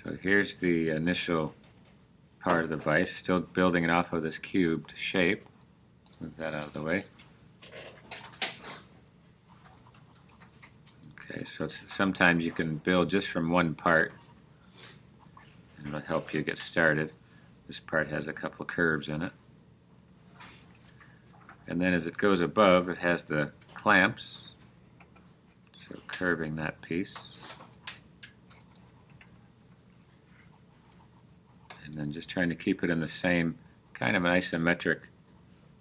So here's the initial part of the vise, still building it off of this cubed shape. Move that out of the way. Okay, so sometimes you can build just from one part, and it'll help you get started. This part has a couple of curves in it. And then as it goes above, it has the clamps, so curving that piece. And then just trying to keep it in the same kind of an isometric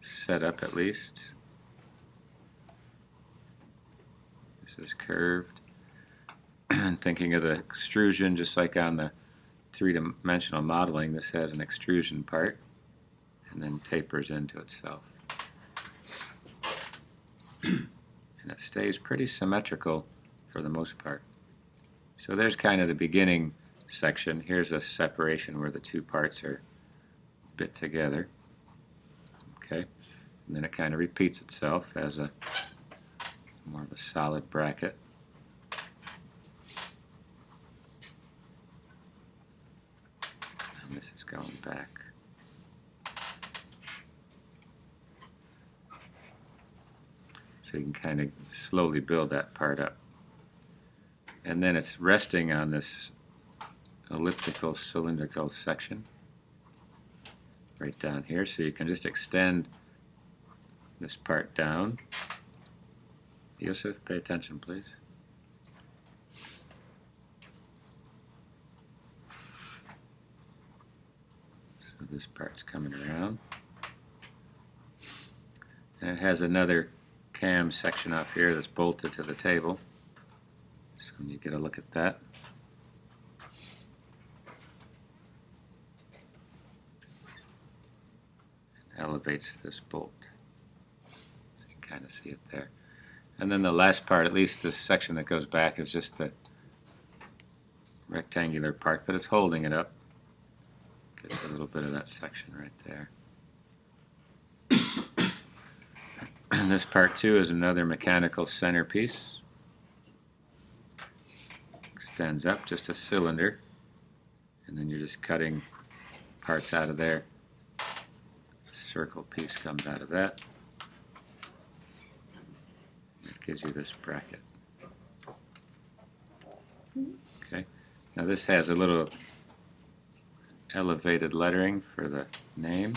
setup at least. This is curved. Thinking of the extrusion, just like on the three-dimensional modeling, this has an extrusion part and then tapers into itself. And it stays pretty symmetrical for the most part. So there's kind of the beginning section. Here's a separation where the two parts are bit together. Okay, and then it kind of repeats itself as a more of a solid bracket. And this is going back. So you can kind of slowly build that part up. And then it's resting on this elliptical cylindrical section right down here, so you can just extend this part down. Yusuf, pay attention please. So this part's coming around, and it has another cam section off here that's bolted to the table, so you get a look at that. Elevates this bolt, so you can kind of see it there. And then the last part, at least this section that goes back, is just the rectangular part, but it's holding it up. Gets a little bit of that section right there. And this part too is another mechanical centerpiece. Extends up, just a cylinder, and then you're just cutting parts out of there. Circle piece comes out of that. It gives you this bracket. Okay. Now this has a little elevated lettering for the name.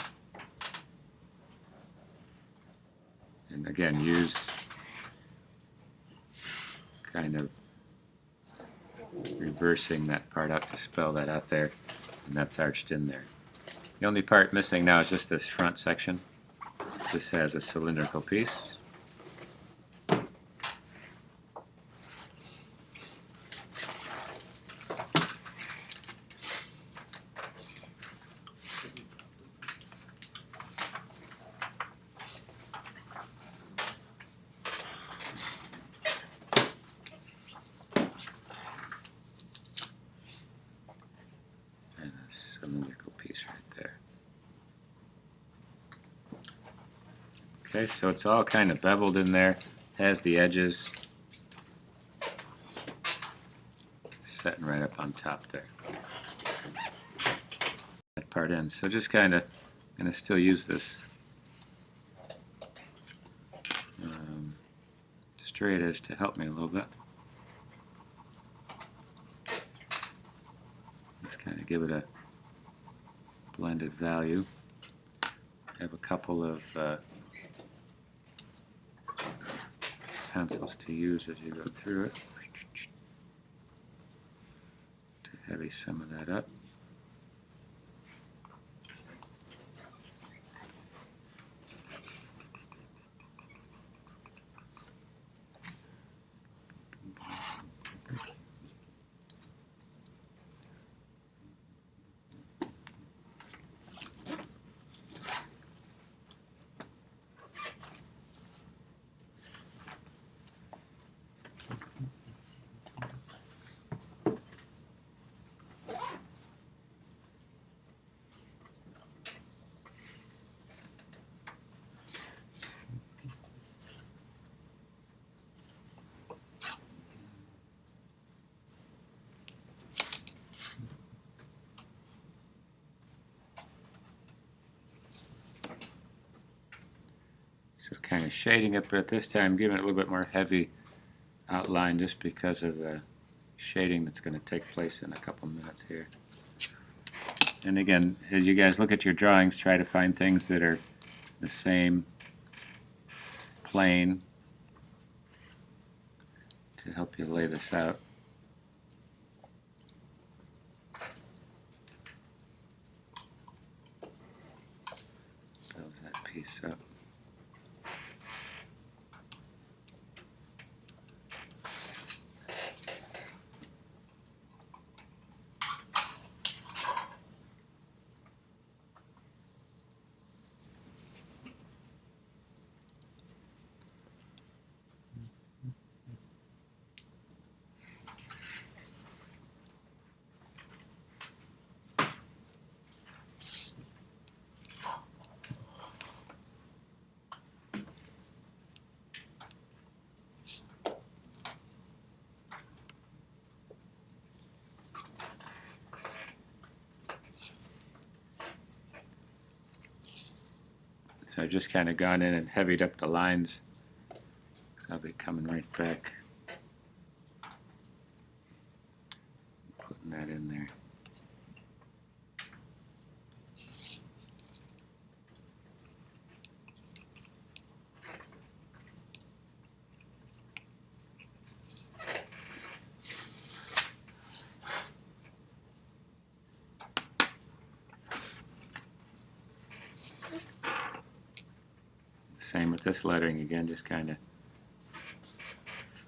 And again, use kind of reversing that part out to spell that out there, and that's arched in there. The only part missing now is just this front section. This has a cylindrical piece. And a cylindrical piece right there. Okay, so it's all kind of beveled in there, has the edges setting right up on top there. That part in. So just kind of going to still use this straight edge to help me a little bit. Just kind of give it a blended value. I have a couple of pencils to use as you go through it to heavy some of that up. kind of shading it, but at this time giving it a little bit more heavy outline just because of the shading that's going to take place in a couple minutes here. And again, as you guys look at your drawings, try to find things that are the same plane to help you lay this out. Builds that piece up. So I've just kind of gone in and heavied up the lines. So I'll be coming right back, putting that in there. Same with this lettering again, just kind of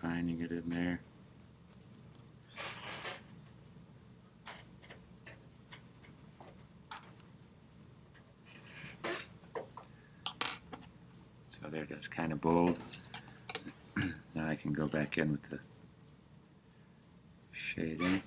finding it in there. So there it is, kind of bold. Now I can go back in with the shading.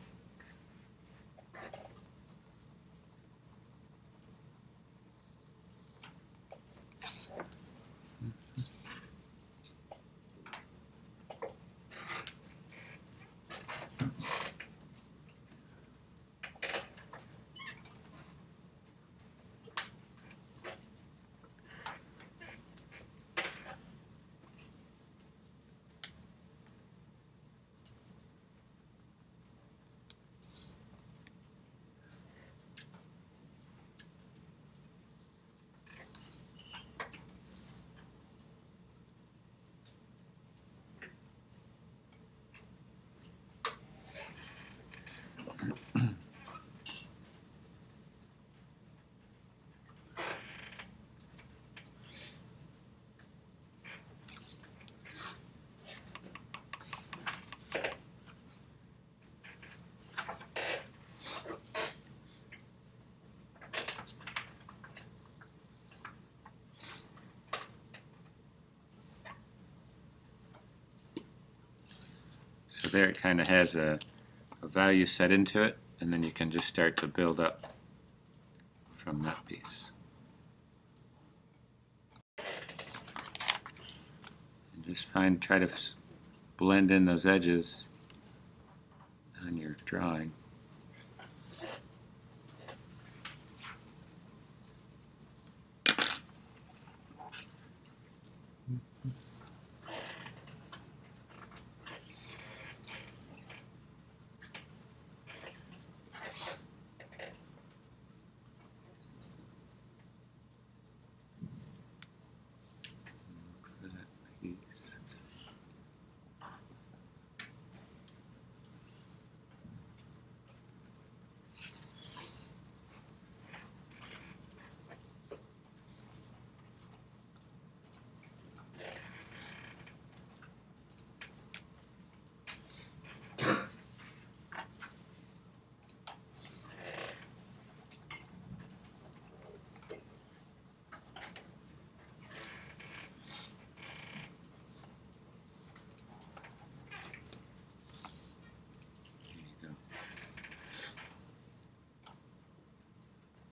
So there it kind of has a value set into it, and then you can just start to build up from that piece. And just try to blend in those edges on your drawing.